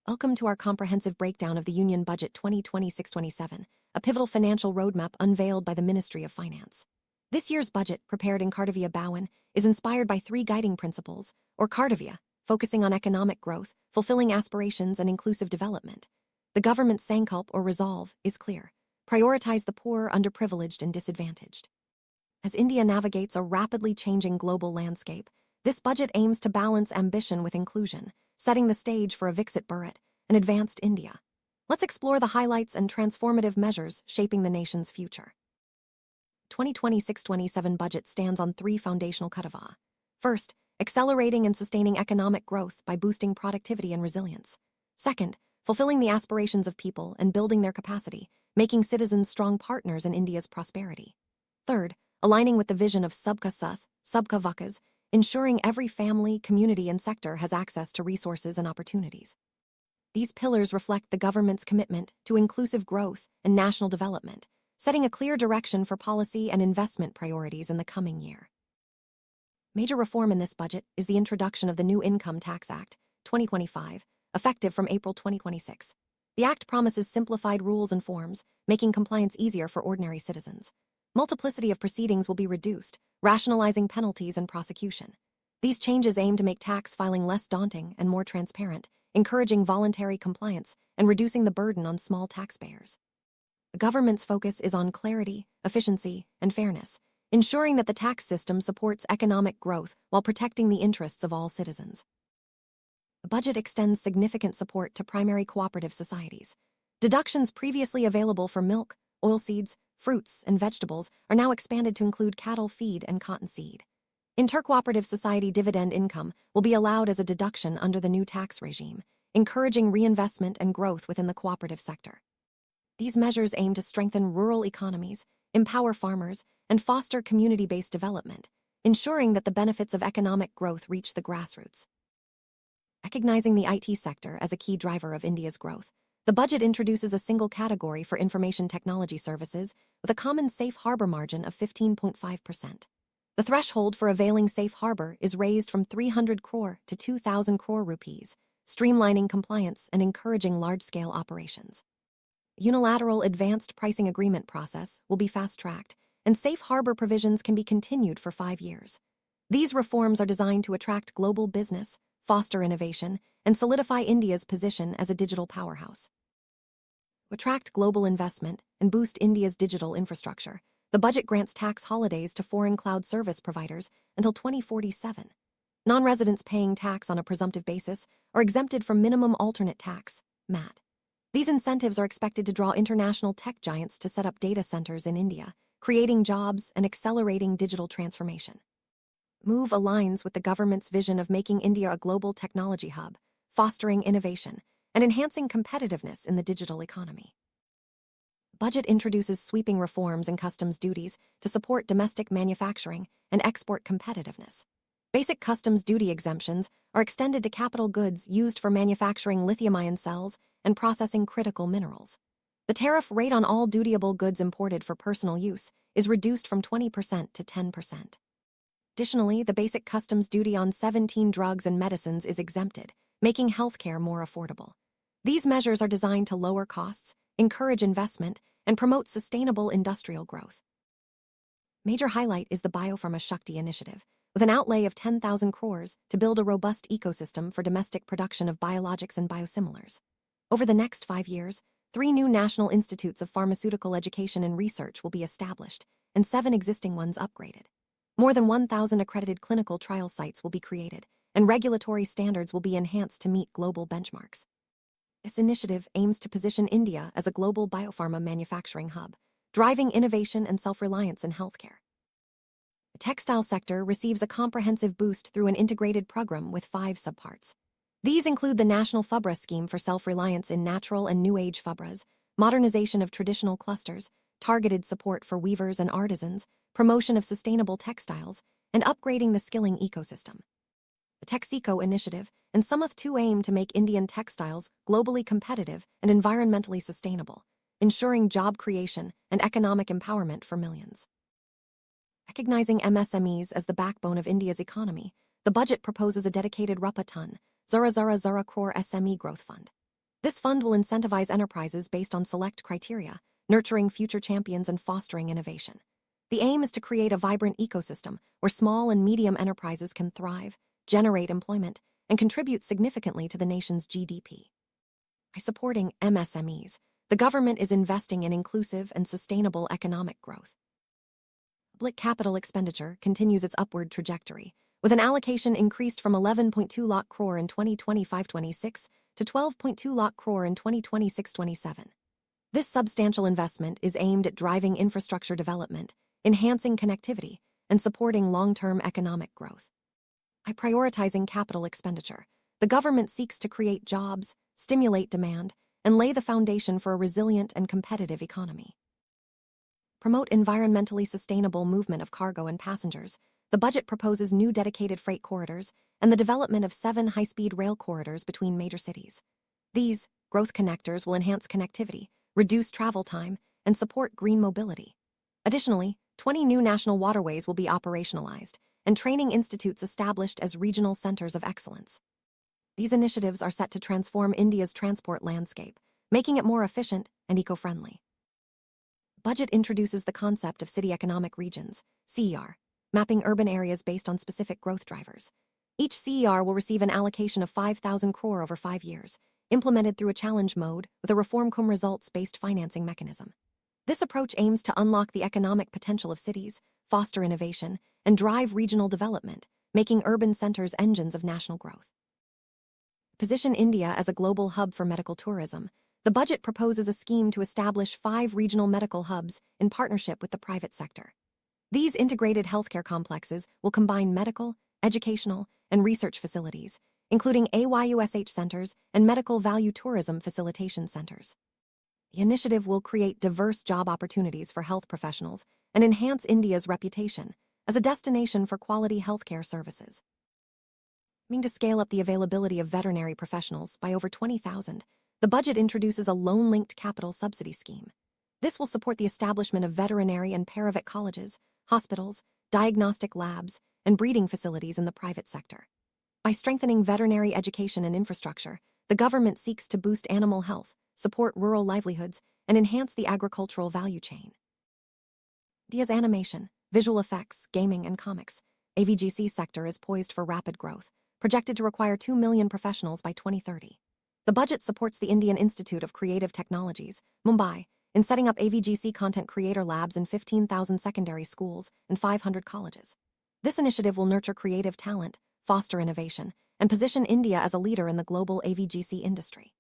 Welcome to our comprehensive breakdown of the Union Budget 2026-27, a pivotal financial roadmap unveiled by the Ministry of Finance. This year's budget, prepared in Kardavia Bowen, is inspired by three guiding principles, or Kardavia, focusing on economic growth, fulfilling aspirations, and inclusive development. The government's sankalp, or resolve, is clear: prioritize the poor, underprivileged, and disadvantaged. As India navigates a rapidly changing global landscape, this budget aims to balance ambition with inclusion, setting the stage for a Viksit Bharat, an advanced India. Let's explore the highlights and transformative measures shaping the nation's future. 2026-27 budget stands on three foundational Kardava. First, accelerating and sustaining economic growth by boosting productivity and resilience. Second, fulfilling the aspirations of people and building their capacity, making citizens strong partners in India's prosperity. Third, aligning with the vision of Sabka Sath, Sabka Vikas, ensuring every family, community, and sector has access to resources and opportunities. These pillars reflect the government's commitment to inclusive growth and national development, setting a clear direction for policy and investment priorities in the coming year. Major reform in this budget is the introduction of the new Income Tax Act, 2025, effective from April 2026. The act promises simplified rules and forms, making compliance easier for ordinary citizens. Multiplicity of proceedings will be reduced, rationalizing penalties and prosecution. These changes aim to make tax filing less daunting and more transparent, encouraging voluntary compliance and reducing the burden on small taxpayers. The government's focus is on clarity, efficiency, and fairness, ensuring that the tax system supports economic growth while protecting the interests of all citizens. The budget extends significant support to primary cooperative societies. Deductions previously available for milk, oilseeds, fruits, and vegetables are now expanded to include cattle feed and cottonseed. Intercooperative society dividend income will be allowed as a deduction under the new tax regime, encouraging reinvestment and growth within the cooperative sector. These measures aim to strengthen rural economies, empower farmers, and foster community-based development, ensuring that the benefits of economic growth reach the grassroots. Recognizing the IT sector as a key driver of India's growth, the budget introduces a single category for information technology services with a common safe harbor margin of 15.5%. The threshold for availing safe harbor is raised from 300 crore to 2,000 crore rupees, streamlining compliance and encouraging large-scale operations. Unilateral advanced pricing agreement process will be fast-tracked, and safe harbor provisions can be continued for 5 years. These reforms are designed to attract global business, foster innovation, and solidify India's position as a digital powerhouse. To attract global investment and boost India's digital infrastructure, the budget grants tax holidays to foreign cloud service providers until 2047. Non-residents paying tax on a presumptive basis are exempted from minimum alternate tax, MAT. These incentives are expected to draw international tech giants to set up data centers in India, creating jobs and accelerating digital transformation. MOVE aligns with the government's vision of making India a global technology hub, fostering innovation, and enhancing competitiveness in the digital economy. The budget introduces sweeping reforms in customs duties to support domestic manufacturing and export competitiveness. Basic customs duty exemptions are extended to capital goods used for manufacturing lithium-ion cells and processing critical minerals. The tariff rate on all dutiable goods imported for personal use is reduced from 20% to 10%. Additionally, the basic customs duty on 17 drugs and medicines is exempted, making healthcare more affordable. These measures are designed to lower costs, encourage investment, and promote sustainable industrial growth. Major highlight is the Biopharma Shakti initiative, with an outlay of 10,000 crores to build a robust ecosystem for domestic production of biologics and biosimilars. Over the next 5 years, 3 new national institutes of pharmaceutical education and research will be established, and 7 existing ones upgraded. More than 1,000 accredited clinical trial sites will be created, and regulatory standards will be enhanced to meet global benchmarks. This initiative aims to position India as a global biopharma manufacturing hub, driving innovation and self-reliance in healthcare. The textile sector receives a comprehensive boost through an integrated program with 5 subparts. These include the National Fabra Scheme for self-reliance in natural and new age fabras, modernization of traditional clusters, targeted support for weavers and artisans, promotion of sustainable textiles, and upgrading the skilling ecosystem. The Texeco initiative and Samath 2 aim to make Indian textiles globally competitive and environmentally sustainable, ensuring job creation and economic empowerment for millions. Recognizing MSMEs as the backbone of India's economy, the budget proposes a dedicated Rupa ton, Zara crore SME growth fund. This fund will incentivize enterprises based on select criteria, nurturing future champions and fostering innovation. The aim is to create a vibrant ecosystem where small and medium enterprises can thrive, generate employment, and contribute significantly to the nation's GDP. By supporting MSMEs, the government is investing in inclusive and sustainable economic growth. Public capital expenditure continues its upward trajectory, with an allocation increased from 11.2 lakh crore in 2025-26 to 12.2 lakh crore in 2026-27. This substantial investment is aimed at driving infrastructure development, enhancing connectivity, and supporting long-term economic growth. By prioritizing capital expenditure, the government seeks to create jobs, stimulate demand, and lay the foundation for a resilient and competitive economy. Promote environmentally sustainable movement of cargo and passengers. The budget proposes new dedicated freight corridors and the development of 7 high-speed rail corridors between major cities. These growth connectors will enhance connectivity, reduce travel time, and support green mobility. Additionally, 20 new national waterways will be operationalized, and training institutes established as regional centers of excellence. These initiatives are set to transform India's transport landscape, making it more efficient and eco-friendly. Budget introduces the concept of city economic regions, CER, mapping urban areas based on specific growth drivers. Each CER will receive an allocation of 5,000 crore over 5 years, implemented through a challenge mode with a reform cum results-based financing mechanism. This approach aims to unlock the economic potential of cities, foster innovation, and drive regional development, making urban centers engines of national growth. Position India as a global hub for medical tourism. The budget proposes a scheme to establish 5 regional medical hubs in partnership with the private sector. These integrated healthcare complexes will combine medical, educational, and research facilities, including AYUSH centers and medical value tourism facilitation centers. The initiative will create diverse job opportunities for health professionals and enhance India's reputation as a destination for quality healthcare services. Aiming to scale up the availability of veterinary professionals by over 20,000, the budget introduces a loan-linked capital subsidy scheme. This will support the establishment of veterinary and paravet colleges, hospitals, diagnostic labs, and breeding facilities in the private sector. By strengthening veterinary education and infrastructure, the government seeks to boost animal health, support rural livelihoods, and enhance the agricultural value chain. India's animation, visual effects, gaming, and comics AVGC sector is poised for rapid growth, projected to require 2 million professionals by 2030. The budget supports the Indian Institute of Creative Technologies, Mumbai, in setting up AVGC content creator labs in 15,000 secondary schools and 500 colleges. This initiative will nurture creative talent, foster innovation, and position India as a leader in the global AVGC industry.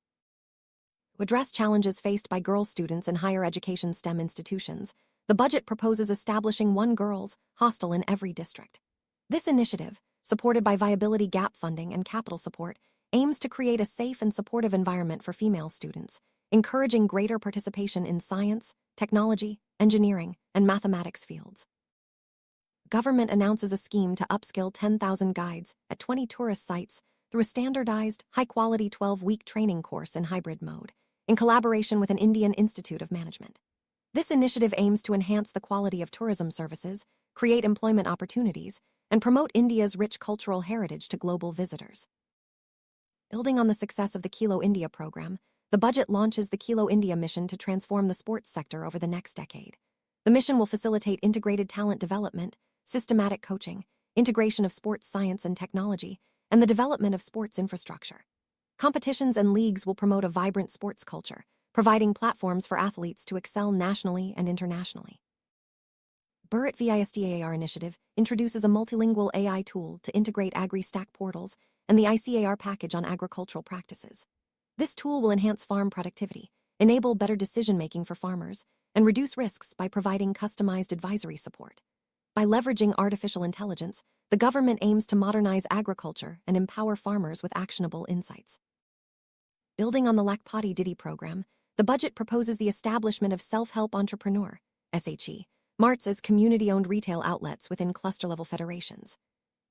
To address challenges faced by girl students in higher education STEM institutions, the budget proposes establishing one girls' hostel in every district. This initiative, supported by viability gap funding and capital support, aims to create a safe and supportive environment for female students, encouraging greater participation in science, technology, engineering, and mathematics fields. Government announces a scheme to upskill 10,000 guides at 20 tourist sites through a standardized, high-quality 12-week training course in hybrid mode, in collaboration with an Indian Institute of Management. This initiative aims to enhance the quality of tourism services, create employment opportunities, and promote India's rich cultural heritage to global visitors. Building on the success of the Khelo India program, the budget launches the Khelo India mission to transform the sports sector over the next decade. The mission will facilitate integrated talent development, systematic coaching, integration of sports science and technology, and the development of sports infrastructure. Competitions and leagues will promote a vibrant sports culture, providing platforms for athletes to excel nationally and internationally. Bharat VISDAR initiative introduces a multilingual AI tool to integrate Agri-Stack portals and the ICAR package on agricultural practices. This tool will enhance farm productivity, enable better decision-making for farmers, and reduce risks by providing customized advisory support. By leveraging artificial intelligence, the government aims to modernize agriculture and empower farmers with actionable insights. Building on the Lakpati Didi program, the budget proposes the establishment of self-help entrepreneur (SHE) marts as community-owned retail outlets within cluster-level federations.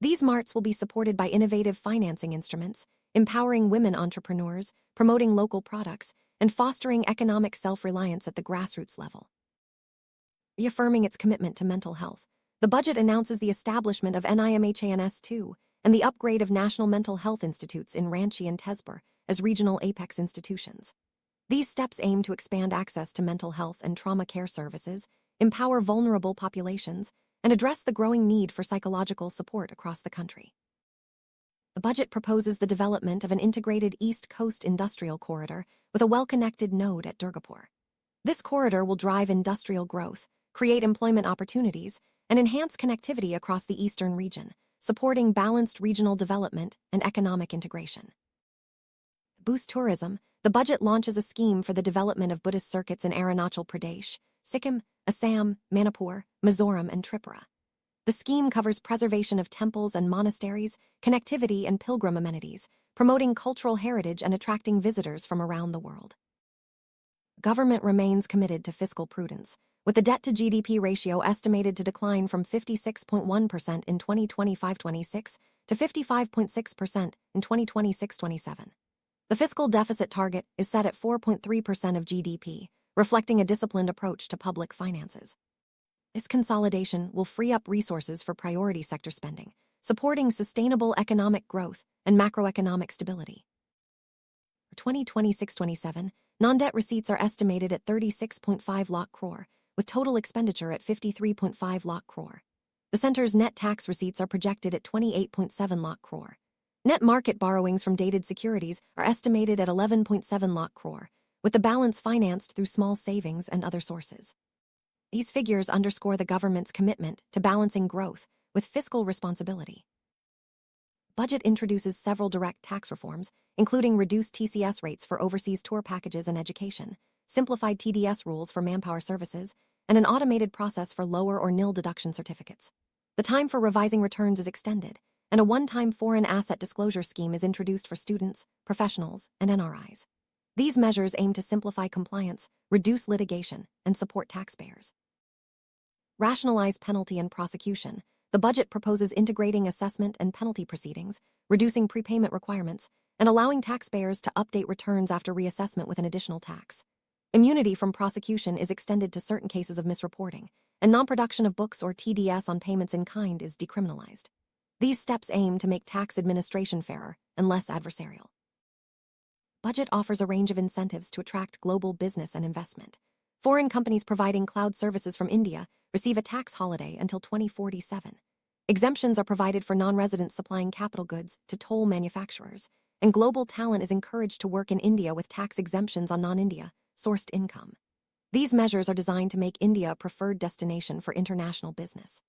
These marts will be supported by innovative financing instruments, empowering women entrepreneurs, promoting local products, and fostering economic self-reliance at the grassroots level. Reaffirming its commitment to mental health, the budget announces the establishment of NIMHANS2 and the upgrade of national mental health institutes in Ranchi and Tesbur as regional apex institutions. These steps aim to expand access to mental health and trauma care services, empower vulnerable populations, and address the growing need for psychological support across the country. The budget proposes the development of an integrated East Coast industrial corridor with a well-connected node at Durgapur. This corridor will drive industrial growth, create employment opportunities, and enhance connectivity across the eastern region, supporting balanced regional development and economic integration. To boost tourism, the budget launches a scheme for the development of Buddhist circuits in Arunachal Pradesh, Sikkim, Assam, Manipur, Mizoram, and Tripura. The scheme covers preservation of temples and monasteries, connectivity and pilgrim amenities, promoting cultural heritage and attracting visitors from around the world. Government remains committed to fiscal prudence, with the debt-to-GDP ratio estimated to decline from 56.1% in 2025-26 to 55.6% in 2026-27. The fiscal deficit target is set at 4.3% of GDP, reflecting a disciplined approach to public finances. This consolidation will free up resources for priority sector spending, supporting sustainable economic growth and macroeconomic stability. For 2026-27, non-debt receipts are estimated at 36.5 lakh crore, with total expenditure at 53.5 lakh crore. The center's net tax receipts are projected at 28.7 lakh crore. Net market borrowings from dated securities are estimated at 11.7 lakh crore, with the balance financed through small savings and other sources. These figures underscore the government's commitment to balancing growth with fiscal responsibility. Budget introduces several direct tax reforms, including reduced TCS rates for overseas tour packages and education, simplified TDS rules for manpower services, and an automated process for lower or nil deduction certificates. The time for revising returns is extended, and a one-time foreign asset disclosure scheme is introduced for students, professionals, and NRIs. These measures aim to simplify compliance, reduce litigation, and support taxpayers. Rationalize penalty and prosecution. The budget proposes integrating assessment and penalty proceedings, reducing prepayment requirements, and allowing taxpayers to update returns after reassessment with an additional tax. Immunity from prosecution is extended to certain cases of misreporting, and non-production of books or TDS on payments in kind is decriminalized. These steps aim to make tax administration fairer and less adversarial. Budget offers a range of incentives to attract global business and investment. Foreign companies providing cloud services from India receive a tax holiday until 2047. Exemptions are provided for non-residents supplying capital goods to toll manufacturers, and global talent is encouraged to work in India with tax exemptions on non-India sourced income. These measures are designed to make India a preferred destination for international business.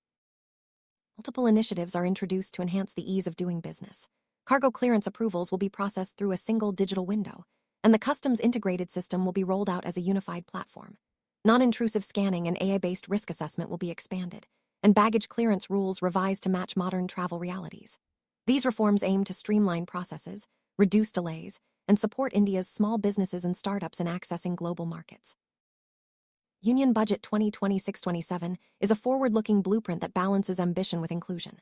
Multiple initiatives are introduced to enhance the ease of doing business. Cargo clearance approvals will be processed through a single digital window, and the customs integrated system will be rolled out as a unified platform. Non-intrusive scanning and AI-based risk assessment will be expanded, and baggage clearance rules revised to match modern travel realities. These reforms aim to streamline processes, reduce delays, and support India's small businesses and startups in accessing global markets. Union Budget 2026-27 is a forward-looking blueprint that balances ambition with inclusion.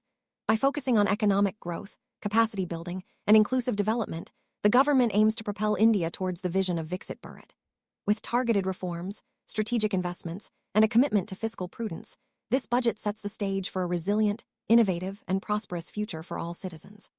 By focusing on economic growth, capacity building, and inclusive development, the government aims to propel India towards the vision of Viksit Bharat. With targeted reforms, strategic investments, and a commitment to fiscal prudence, this budget sets the stage for a resilient, innovative, and prosperous future for all citizens.